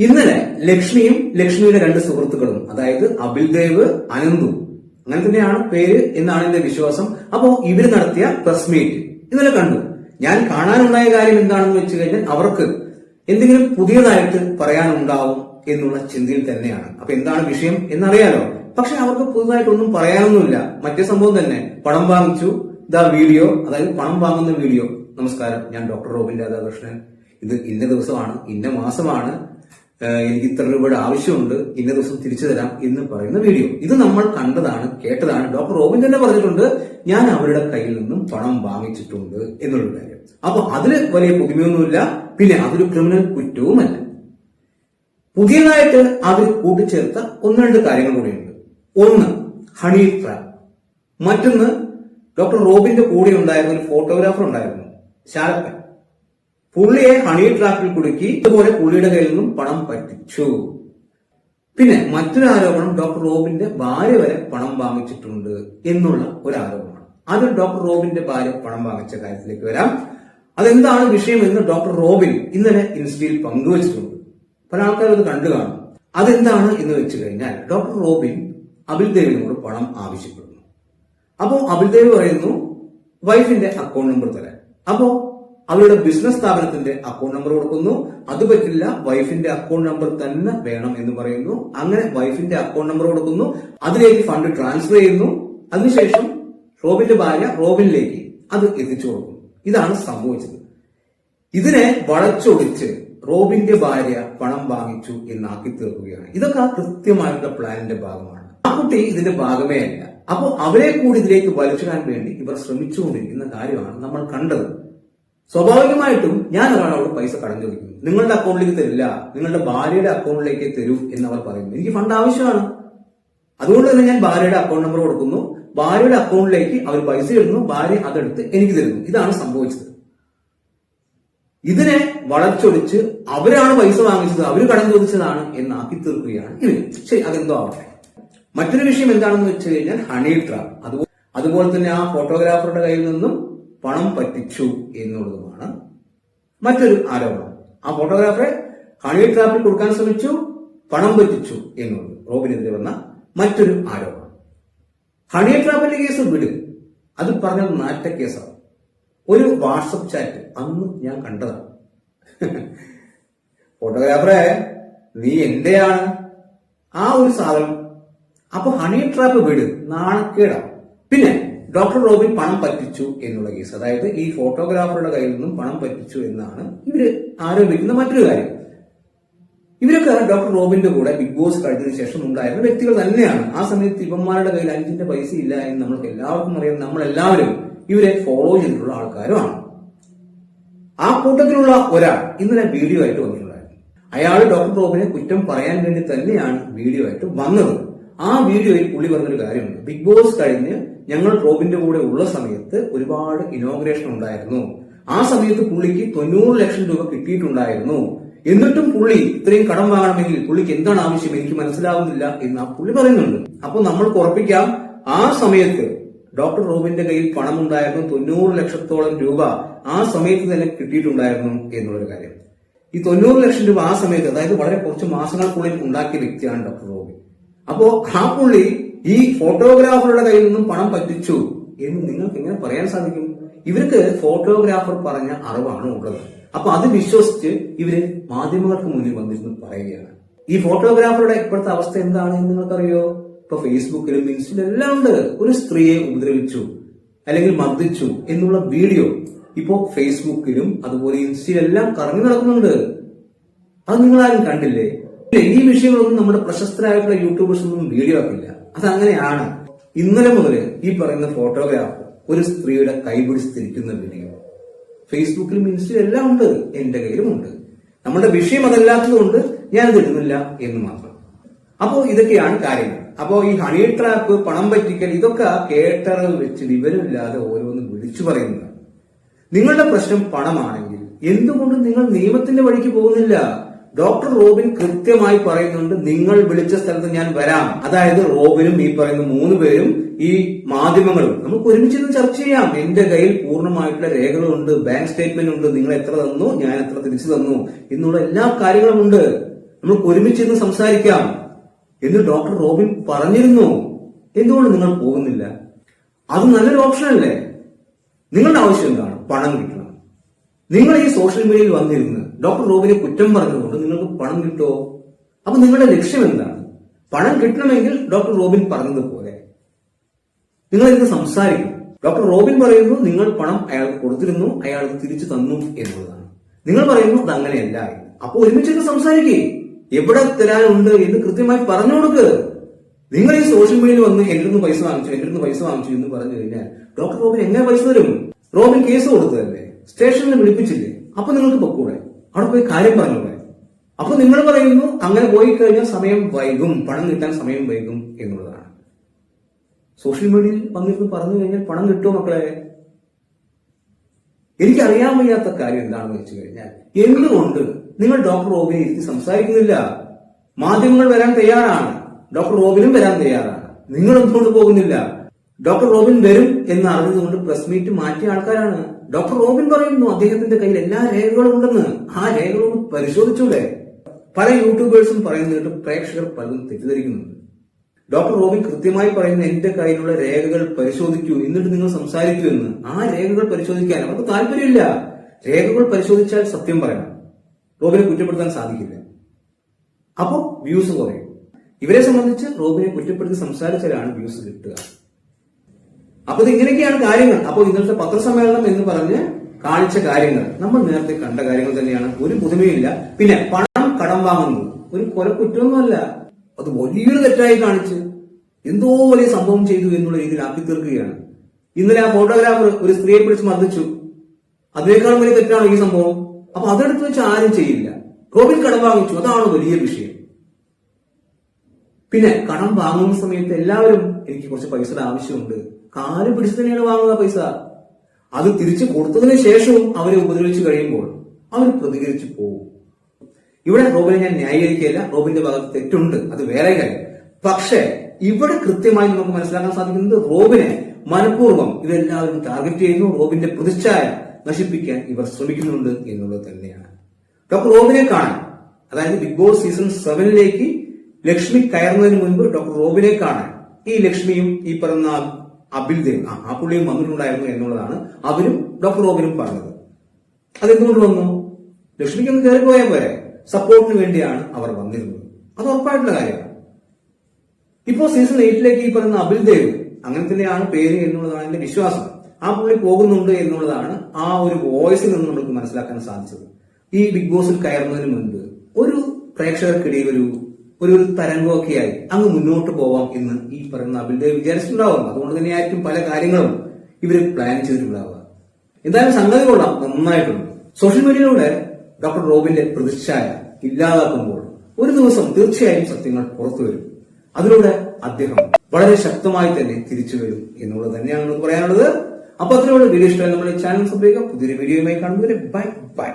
ഇന്നലെ ലക്ഷ്മിയും ലക്ഷ്മിയുടെ രണ്ട് സുഹൃത്തുക്കളും, അതായത് അബിൽദേവ്, അനന്തു, അങ്ങനെ തന്നെയാണ് പേര് എന്നാണ് എന്റെ വിശ്വാസം. അപ്പോ ഇവര് നടത്തിയ പ്രസ് മീറ്റ് ഇന്നലെ കണ്ടു. ഞാൻ കാണാനുണ്ടായ കാര്യം എന്താണെന്ന് വെച്ച് കഴിഞ്ഞാൽ അവർക്ക് എന്തെങ്കിലും പുതിയതായിട്ട് പറയാനുണ്ടാവും എന്നുള്ള ചിന്തയിൽ തന്നെയാണ്. അപ്പൊ എന്താണ് വിഷയം എന്നറിയാലോ. പക്ഷെ അവർക്ക് പുതുതായിട്ടൊന്നും പറയാനൊന്നുമില്ല. മറ്റേ സംഭവം തന്നെ, പണം വാങ്ങിച്ചു, ദാ വീഡിയോ, അതായത് പണം വാങ്ങുന്ന വീഡിയോ. നമസ്കാരം, ഞാൻ ഡോക്ടർ റോബിൻ രാധാകൃഷ്ണൻ. ഇത് ഇന്ന ദിവസമാണ്, ഇന്ന മാസമാണ്, എനിക്ക് ഇത്ര രൂപയുടെ ആവശ്യമുണ്ട്, ഇന്ന ദിവസം തിരിച്ചു തരാം എന്ന് പറയുന്ന വീഡിയോ. ഇത് നമ്മൾ കണ്ടതാണ്, കേട്ടതാണ്. ഡോക്ടർ റോബിൻ തന്നെ പറഞ്ഞിട്ടുണ്ട്, ഞാൻ അവരുടെ കയ്യിൽ നിന്നും പണം വാങ്ങിച്ചിട്ടുണ്ട് എന്നുള്ള കാര്യം. അപ്പൊ അതില് വലിയ പുതുമയൊന്നുമില്ല. പിന്നെ അതൊരു ക്രിമിനൽ കുറ്റവുമല്ല. പുതിയതായിട്ട് അവർ കൂട്ടിച്ചേർത്ത ഒന്ന് രണ്ട് കാര്യങ്ങൾ കൂടിയുണ്ട്. ഒന്ന്, ഹണി ട്രാപ്പ്. മറ്റൊന്ന്, ഡോക്ടർ റോബിന്റെ കൂടെ ഉണ്ടായിരുന്ന ഒരു ഫോട്ടോഗ്രാഫർ ഉണ്ടായിരുന്നു, ശാലപ്പൻ. പുള്ളിയെ ഹണി ട്രാപ്പിൽ കുടുക്കി ഇതുപോലെ പുള്ളിയുടെ കയ്യിൽ നിന്നും പണം പറ്റിച്ചു. പിന്നെ മറ്റൊരു ആരോപണം, ഡോക്ടർ റോബിന്റെ ഭാര്യ വരെ പണം വാങ്ങിച്ചിട്ടുണ്ട് എന്നുള്ള ഒരു ആരോപണമാണ്. അത് ഡോക്ടർ റോബിന്റെ ഭാര്യ പണം വാങ്ങിച്ച കാര്യത്തിലേക്ക് വരാം. അതെന്താണ് വിഷയം എന്ന് ഡോക്ടർ റോബിൻ ഇന്നലെ ഇൻസ്റ്റയിൽ പങ്കുവച്ചിട്ടുണ്ട്. പല ആൾക്കാരും അത് കണ്ടു കാണും. അതെന്താണ് എന്ന് വെച്ച് കഴിഞ്ഞാൽ, ഡോക്ടർ റോബിൻ അബിൽദേവിനോട് പണം ആവശ്യപ്പെടുന്നു. അപ്പോ അബിൽദേവ് പറയുന്നു വൈഫിന്റെ അക്കൗണ്ട് നമ്പർ തരാൻ. അപ്പോ അവരുടെ ബിസിനസ് സ്ഥാപനത്തിന്റെ അക്കൗണ്ട് നമ്പർ കൊടുക്കുന്നു. അത് പറ്റില്ല, വൈഫിന്റെ അക്കൗണ്ട് നമ്പർ തന്നെ വേണം എന്ന് പറയുന്നു. അങ്ങനെ വൈഫിന്റെ അക്കൗണ്ട് നമ്പർ കൊടുക്കുന്നു. അതിലേക്ക് ഫണ്ട് ട്രാൻസ്ഫർ ചെയ്യുന്നു. അതിനുശേഷം റോബിന്റെ ഭാര്യ റോബിനിലേക്ക് അത് എത്തിച്ചു കൊടുക്കുന്നു. ഇതാണ് സംഭവിച്ചത്. ഇതിനെ വളച്ചൊടിച്ച് റോബിന്റെ ഭാര്യ പണം വാങ്ങിച്ചു എന്നാക്കി തീർക്കുകയാണ്. ഇതൊക്കെ ആ കൃത്യമായിട്ടുള്ള പ്ലാനിന്റെ ഭാഗമാണ്. ആ കുട്ടി ഇതിന്റെ ഭാഗമേ അല്ല. അപ്പോ അവരെ കൂടി ഇതിലേക്ക് വലിച്ചിടാൻ വേണ്ടി ഇവർ ശ്രമിച്ചുകൊണ്ടിരിക്കുന്ന കാര്യമാണ് നമ്മൾ കണ്ടത്. സ്വാഭാവികമായിട്ടും ഞാൻ ഒരാളോട് പൈസ കടം ചോദിക്കുന്നു, നിങ്ങളുടെ അക്കൗണ്ടിലേക്ക് തരില്ല, നിങ്ങളുടെ ഭാര്യയുടെ അക്കൗണ്ടിലേക്ക് തരൂ എന്നവർ പറയുന്നു. എനിക്ക് ഫണ്ട് ആവശ്യമാണ്, അതുകൊണ്ട് തന്നെ ഞാൻ ഭാര്യയുടെ അക്കൗണ്ട് നമ്പർ കൊടുക്കുന്നു. ഭാര്യയുടെ അക്കൗണ്ടിലേക്ക് അവർ പൈസ ഇടുന്നു, ഭാര്യ അതെടുത്ത് എനിക്ക് തരുന്നു. ഇതാണ് സംഭവിച്ചത്. ഇതിനെ വളച്ചൊടിച്ച് അവരാണ് പൈസ വാങ്ങിച്ചത്, അവർ കടം ചോദിച്ചതാണ് എന്നാക്കി തീർക്കുകയാണ് ഇവർ. ശരി, അതെന്തോ ആവട്ടെ. മറ്റൊരു വിഷയം എന്താണെന്ന് വെച്ച് കഴിഞ്ഞാൽ ഹണി ട്രാപ്പ്. അതുപോലെ തന്നെ ആ ഫോട്ടോഗ്രാഫറുടെ കയ്യിൽ നിന്നും പണം പറ്റിച്ചു എന്നുള്ളതുമാണ് മറ്റൊരു ആരോപണം. ആ ഫോട്ടോഗ്രാഫറെ ഹണി ട്രാപ്പിൽ കൊടുക്കാൻ ശ്രമിച്ചു, പണം പറ്റിച്ചു എന്നുള്ളത് റോബിനെതിരെ വന്ന മറ്റൊരു ആരോപണം. ഹണി ട്രാപ്പിന്റെ കേസ് വിട്, അത് പറഞ്ഞത് നാറ്റ കേസാണ്. ഒരു വാട്സപ്പ് ചാറ്റ് അന്ന് ഞാൻ കണ്ടതാണ്. ഫോട്ടോഗ്രാഫറെ, നീ എന്റെയാണ്, ആ ഒരു സാധനം. അപ്പൊ ഹണി ട്രാപ്പ് വിട്, നാണക്കേടാണ്. പിന്നെ ഡോക്ടർ റോബിൻ പണം പറ്റിച്ചു എന്നുള്ള കേസ്, അതായത് ഈ ഫോട്ടോഗ്രാഫറുടെ കയ്യിൽ നിന്നും പണം പറ്റിച്ചു എന്നാണ് ഇവര് ആരോപിക്കുന്ന മറ്റൊരു കാര്യം. ഇവരൊക്കെ ഡോക്ടർ റോബിന്റെ കൂടെ ബിഗ് ബോസ് കഴിഞ്ഞതിന് ശേഷം ഉണ്ടായിരുന്ന വ്യക്തികൾ തന്നെയാണ്. ആ സമയത്ത് ഇവന്മാരുടെ കയ്യിൽ 5 പൈസ ഇല്ല എന്ന് നമ്മൾക്ക് എല്ലാവർക്കും അറിയാം. നമ്മളെല്ലാവരും ഇവരെ ഫോളോ ചെയ്തിട്ടുള്ള ആൾക്കാരുമാണ്. ആ കൂട്ടത്തിലുള്ള ഒരാൾ ഇന്നലെ വീഡിയോ ആയിട്ട് വന്നിട്ടുണ്ടായിരുന്നു. അയാൾ ഡോക്ടർ റോബിനെ കുറ്റം പറയാൻ വേണ്ടി തന്നെയാണ് വീഡിയോ ആയിട്ട് വന്നത്. ആ വീഡിയോയിൽ പുള്ളി പറഞ്ഞൊരു കാര്യമുണ്ട്, ബിഗ് ബോസ് കഴിഞ്ഞ് ഞങ്ങൾ റോബിന്റെ കൂടെ ഉള്ള സമയത്ത് ഒരുപാട് ഇനോഗ്രേഷൻ ഉണ്ടായിരുന്നു. ആ സമയത്ത് പുള്ളിക്ക് 90 ലക്ഷം രൂപ കിട്ടിയിട്ടുണ്ടായിരുന്നു. എന്നിട്ടും പുള്ളി ഇത്രയും കടം വാങ്ങണമെങ്കിൽ പുള്ളിക്ക് എന്താണ് ആവശ്യം എനിക്ക് മനസ്സിലാവുന്നില്ല എന്ന് ആ പുള്ളി പറയുന്നുണ്ട്. അപ്പൊ നമ്മൾക്ക് ഉറപ്പിക്കാം, ആ സമയത്ത് ഡോക്ടർ റോബിന്റെ കയ്യിൽ പണം ഉണ്ടായിരുന്നു, 90 ലക്ഷത്തോളം രൂപ ആ സമയത്ത് തന്നെ കിട്ടിയിട്ടുണ്ടായിരുന്നു എന്നുള്ളൊരു കാര്യം. ഈ 90 ലക്ഷം രൂപ ആ സമയത്ത്, അതായത് വളരെ കുറച്ച് മാസങ്ങൾക്കുള്ളിൽ ഉണ്ടാക്കിയ വ്യക്തിയാണ് ഡോക്ടർ റോബിൻ. അപ്പോ ആ പുള്ളി ഈ ഫോട്ടോഗ്രാഫറുടെ കയ്യിൽ നിന്നും പണം പറ്റിച്ചു എന്ന് നിങ്ങൾക്ക് എങ്ങനെ പറയാൻ സാധിക്കും? ഇവർക്ക് ഫോട്ടോഗ്രാഫർ പറഞ്ഞ അറിവാണ് ഉള്ളത്. അപ്പൊ അത് വിശ്വസിച്ച് ഇവര് മാധ്യമങ്ങൾക്ക് മുന്നിൽ വന്നിരുന്ന് പറയുകയാണ്. ഈ ഫോട്ടോഗ്രാഫറുടെ ഇപ്പോഴത്തെ അവസ്ഥ എന്താണ് എന്ന് നിങ്ങൾക്കറിയോ? ഇപ്പൊ ഫേസ്ബുക്കിലും ഇൻസ്റ്റയിലും എല്ലാം ഉണ്ട്. ഒരു സ്ത്രീയെ ഉപദ്രവിച്ചു അല്ലെങ്കിൽ മർദ്ദിച്ചു എന്നുള്ള വീഡിയോ ഇപ്പോ ഫേസ്ബുക്കിലും അതുപോലെ ഇൻസ്റ്റയിലെല്ലാം കറങ്ങി നടക്കുന്നുണ്ട്. അത് നിങ്ങളാരും കണ്ടില്ലേ? ഈ വിഷയങ്ങളൊന്നും നമ്മുടെ പ്രശസ്തരായിട്ടുള്ള യൂട്യൂബേഴ്സ് ഒന്നും വീഡിയോ ആക്കില്ല. അതങ്ങനെയാണ്. ഇന്നലെ മുതൽ ഈ പറയുന്ന ഫോട്ടോഗ്രാഫർ ഒരു സ്ത്രീയുടെ കൈപിടിച്ചിരിക്കുന്ന വീഡിയോ ഫേസ്ബുക്കിലും ഇൻസ്റ്റയിലും എല്ലാം ഉണ്ട്, എന്റെ കയ്യിലും ഉണ്ട്. നമ്മുടെ വിഷയം അതല്ലാത്തത് കൊണ്ട് ഞാൻ ഇടുന്നില്ല എന്ന് മാത്രം. അപ്പോ ഇതൊക്കെയാണ് കാര്യങ്ങൾ. അപ്പോ ഈ ഹണി ട്രാപ്പ്, പണം പറ്റിക്കൽ, ഇതൊക്കെ കേട്ടറിവ് വെച്ച് വിവരമില്ലാതെ ഓരോന്ന് വിളിച്ചു പറയുന്നതാണ്. നിങ്ങളുടെ പ്രശ്നം പണമാണെങ്കിൽ എന്തുകൊണ്ട് നിങ്ങൾ നിയമത്തിന്റെ വഴിക്ക് പോകുന്നില്ല? ഡോക്ടർ റോബിൻ കൃത്യമായി പറയുന്നുണ്ട്, നിങ്ങൾ വിളിച്ച സ്ഥലത്ത് ഞാൻ വരാം. അതായത് റോബിനും ഈ പറയുന്ന 3 പേരും ഈ മാധ്യമങ്ങളും നമുക്ക് ഒരുമിച്ചിരുന്ന് ചർച്ച ചെയ്യാം. എന്റെ കയ്യിൽ പൂർണ്ണമായിട്ടുള്ള രേഖകളുണ്ട്, ബാങ്ക് സ്റ്റേറ്റ്മെന്റ് ഉണ്ട്, നിങ്ങൾ എത്ര തന്നു, ഞാൻ എത്ര തിരിച്ചു തന്നു എന്നുള്ള എല്ലാ കാര്യങ്ങളും ഉണ്ട്. നമുക്ക് ഒരുമിച്ചിരുന്ന് സംസാരിക്കാം എന്ന് ഡോക്ടർ റോബിൻ പറഞ്ഞിരുന്നു. എന്തുകൊണ്ട് നിങ്ങൾ പോകുന്നില്ല? അത് നല്ലൊരു ഓപ്ഷൻ അല്ലേ? നിങ്ങളുടെ ആവശ്യം എന്താണ്? പണം കിട്ടണം. നിങ്ങൾ ഈ സോഷ്യൽ മീഡിയയിൽ വന്നിരുന്ന് ഡോക്ടർ റോബിനെ കുറ്റം പറഞ്ഞതുകൊണ്ട് നിങ്ങൾക്ക് പണം കിട്ടുമോ? അപ്പൊ നിങ്ങളുടെ ലക്ഷ്യം എന്താണ്? പണം കിട്ടണമെങ്കിൽ ഡോക്ടർ റോബിൻ പറഞ്ഞതുപോലെ നിങ്ങൾ ഇന്ന് സംസാരിക്കും. ഡോക്ടർ റോബിൻ പറയുന്നു നിങ്ങൾ പണം അയാൾക്ക് കൊടുത്തിരുന്നു, അയാൾ തിരിച്ചു തന്നു എന്നുള്ളതാണ്. നിങ്ങൾ പറയുന്നു അത് അങ്ങനെയല്ല. അപ്പൊ ഒരുമിച്ചിട്ട് സംസാരിക്കേ. എവിടെ തരാനുണ്ട് എന്ന് കൃത്യമായി പറഞ്ഞു കൊടുക്ക്. നിങ്ങൾ ഈ സോഷ്യൽ മീഡിയയിൽ വന്ന് എന്റെ അടുത്ത് പൈസ വാങ്ങിച്ചു എന്ന് പറഞ്ഞു കഴിഞ്ഞാൽ ഡോക്ടർ റോബിൻ എങ്ങനെ പൈസ തരും? റോബിൻ കേസ് കൊടുത്തതല്ലേ, സ്റ്റേഷനിൽ വിളിപ്പിച്ചില്ലേ? അപ്പൊ നിങ്ങൾക്ക് പൊക്കൂടെ? അവിടെ പോയി കാര്യം പറഞ്ഞൂടെ? അപ്പൊ നിങ്ങൾ പറയുന്നു അങ്ങനെ പോയി കഴിഞ്ഞാൽ സമയം വൈകും, പണം കിട്ടാൻ സമയം വൈകും എന്നുള്ളതാണ്. സോഷ്യൽ മീഡിയയിൽ വന്നിട്ട് പറഞ്ഞു കഴിഞ്ഞാൽ പണം കിട്ടുമോ മക്കളെ? എനിക്കറിയാൻ വയ്യാത്ത കാര്യം എന്താണെന്ന് വെച്ച് കഴിഞ്ഞാൽ എന്തുകൊണ്ട് നിങ്ങൾ ഡോക്ടർ റോബിനെ ഇരുത്തി സംസാരിക്കുന്നില്ല? മാധ്യമങ്ങൾ വരാൻ തയ്യാറാണ്, ഡോക്ടർ റോബിനും വരാൻ തയ്യാറാണ്. നിങ്ങൾ എന്തുകൊണ്ട് പോകുന്നില്ല? ഡോക്ടർ റോബിൻ വരും എന്ന് അറിഞ്ഞതുകൊണ്ട് പ്രസ് മീറ്റ് മാറ്റിയ ആൾക്കാരാണ്. ഡോക്ടർ റോബിൻ പറയുന്നു അദ്ദേഹത്തിന്റെ കയ്യിൽ എല്ലാ രേഖകളും ഉണ്ടെന്ന്. ആ രേഖകളൊന്ന് പരിശോധിച്ചൂടെ? പല യൂട്യൂബേഴ്സും പറയുന്നത് പ്രേക്ഷകർ പലതും തെറ്റിദ്ധരിക്കുന്നുണ്ട്. ഡോക്ടർ റോബിൻ കൃത്യമായി പറയുന്ന എന്റെ കയ്യിലുള്ള രേഖകൾ പരിശോധിക്കൂ, എന്നിട്ട് നിങ്ങൾ സംസാരിക്കൂ എന്ന്. ആ രേഖകൾ പരിശോധിക്കാൻ അവർക്ക് താല്പര്യമില്ല. രേഖകൾ പരിശോധിച്ചാൽ സത്യം പറയണം. റോബിനെ കുറ്റപ്പെടുത്താൻ സാധിക്കില്ല. അപ്പോ വ്യൂസ് കുറയും. ഇവരെ സംബന്ധിച്ച് റോബിനെ കുറ്റപ്പെടുത്തി സംസാരിച്ചാലാണ് വ്യൂസ് കിട്ടുക. അപ്പൊ ഇങ്ങനെയൊക്കെയാണ് കാര്യങ്ങൾ. അപ്പോൾ ഇന്നത്തെ പത്രസമ്മേളനം എന്ന് പറഞ്ഞ് കാണിച്ച കാര്യങ്ങൾ നമ്മൾ നേരത്തെ കണ്ട കാര്യങ്ങൾ തന്നെയാണ്. ഒരു പുതുമയില്ല. പിന്നെ പണം കടം വാങ്ങുന്നത് ഒരു കൊലക്കുറ്റമൊന്നുമല്ല. അത് വലിയൊരു തെറ്റായി കാണിച്ച് എന്തോ വലിയ സംഭവം ചെയ്തു എന്നുള്ള രീതിയിൽ ആക്കി തീർക്കുകയാണ്. ഇന്നലെ ആ ഫോട്ടോഗ്രാഫർ ഒരു സ്ത്രീയെ പിടിച്ച് മർദ്ദിച്ചു. അതിനേക്കാളും വലിയ തെറ്റാണ് ഈ സംഭവം. അപ്പൊ അതെടുത്ത് വെച്ച് ആരും ചെയ്യില്ല. റോബിൻ കടം വാങ്ങിച്ചു, അതാണ് വലിയ വിഷയം. പിന്നെ കടം വാങ്ങുന്ന സമയത്ത് എല്ലാവരും എനിക്ക് കുറച്ച് പൈസയുടെ ആവശ്യമുണ്ട്, കാല് പിടിച്ച് തന്നെയാണ് വാങ്ങുക പൈസ. അത് തിരിച്ചു കൊടുത്തതിന് ശേഷവും അവരെ ഉപദ്രവിച്ചു കഴിയുമ്പോൾ അവർ പ്രതികരിച്ചു പോകും. ഇവിടെ റോബിനെ ഞാൻ ന്യായീകരിക്കുകയില്ല. റോബിന്റെ ഭാഗത്ത് തെറ്റുണ്ട്, അത് വേറെ കാര്യം. പക്ഷേ ഇവിടെ കൃത്യമായി നമുക്ക് മനസ്സിലാക്കാൻ സാധിക്കുന്നത് റോബിനെ മനഃപൂർവ്വം ഇതെല്ലാവരും ടാർഗറ്റ് ചെയ്യുന്നു. റോബിന്റെ പ്രതിച്ഛായ നശിപ്പിക്കാൻ ഇവർ ശ്രമിക്കുന്നുണ്ട് എന്നുള്ളത് തന്നെയാണ്. ഡോക്ടർ റോബിനെ കാണാൻ, അതായത് ബിഗ് ബോസ് സീസൺ 7ലേക്ക് ലക്ഷ്മി കയറുന്നതിന് മുൻപ് ഡോക്ടർ റോബിനെ കാണാൻ ഈ ലക്ഷ്മിയും ഈ പറഞ്ഞ അബിൽദേവ് ആ പുള്ളിയും വന്നിട്ടുണ്ടായിരുന്നു എന്നുള്ളതാണ് അവരും ഡോക്ടർ റോബിനും പറഞ്ഞത്. അതെന്തുകൊണ്ട് വന്നു? ലക്ഷ്മിക്കൊന്ന് കയറിപ്പോയാൽ പോരെ, സപ്പോർട്ടിന് വേണ്ടിയാണ് അവർ വന്നിരുന്നത്. അത് ഉറപ്പായിട്ടുള്ള കാര്യമാണ്. ഇപ്പോ സീസൺ 8ലേക്ക് ഈ പറയുന്ന അബിൽദേവ്, അങ്ങനെ തന്നെയാണ് പേര് എന്നുള്ളതാണ് എന്റെ വിശ്വാസം, ആ പുള്ളി പോകുന്നുണ്ട് എന്നുള്ളതാണ് ആ ഒരു വോയിസിൽ നിന്ന് നമുക്ക് മനസ്സിലാക്കാൻ സാധിച്ചത്. ഈ ബിഗ് ബോസിൽ കയറുന്നതിന് മുൻപ് ഒരു പ്രേക്ഷകർക്കിടയിൽ ഒരു തരംഗമൊക്കെയായി അങ്ങ് മുന്നോട്ട് പോവാം എന്ന് ഈ പറയുന്ന അബിൽദേവ് വിചാരിച്ചിട്ടുണ്ടാവും. അതുകൊണ്ട് തന്നെയായിരിക്കും പല കാര്യങ്ങളും ഇവര് പ്ലാൻ ചെയ്തിട്ടുണ്ടാവുക. എന്തായാലും സംഗതി കൊള്ളാം, നന്നായിട്ടുണ്ട്. സോഷ്യൽ മീഡിയയിലൂടെ ഡോക്ടർ റോബിന്റെ പ്രതിച്ഛായ ഇല്ലാതാക്കുമ്പോൾ ഒരു ദിവസം തീർച്ചയായും സത്യങ്ങൾ പുറത്തു വരും. അതിലൂടെ അദ്ദേഹം വളരെ ശക്തമായി തന്നെ തിരിച്ചു വരും എന്നുള്ളത് തന്നെയാണ് നമുക്ക് പറയാനുള്ളത്. അപ്പൊ അതിലൂടെ വീഡിയോ ഇഷ്ടമായി നമ്മുടെ ചാനൽ സബ്സ്ക്രൈബ് ചെയ്യുക. പുതിയൊരു വീഡിയോയുമായി കാണുന്നവരെ ബൈ ബൈ.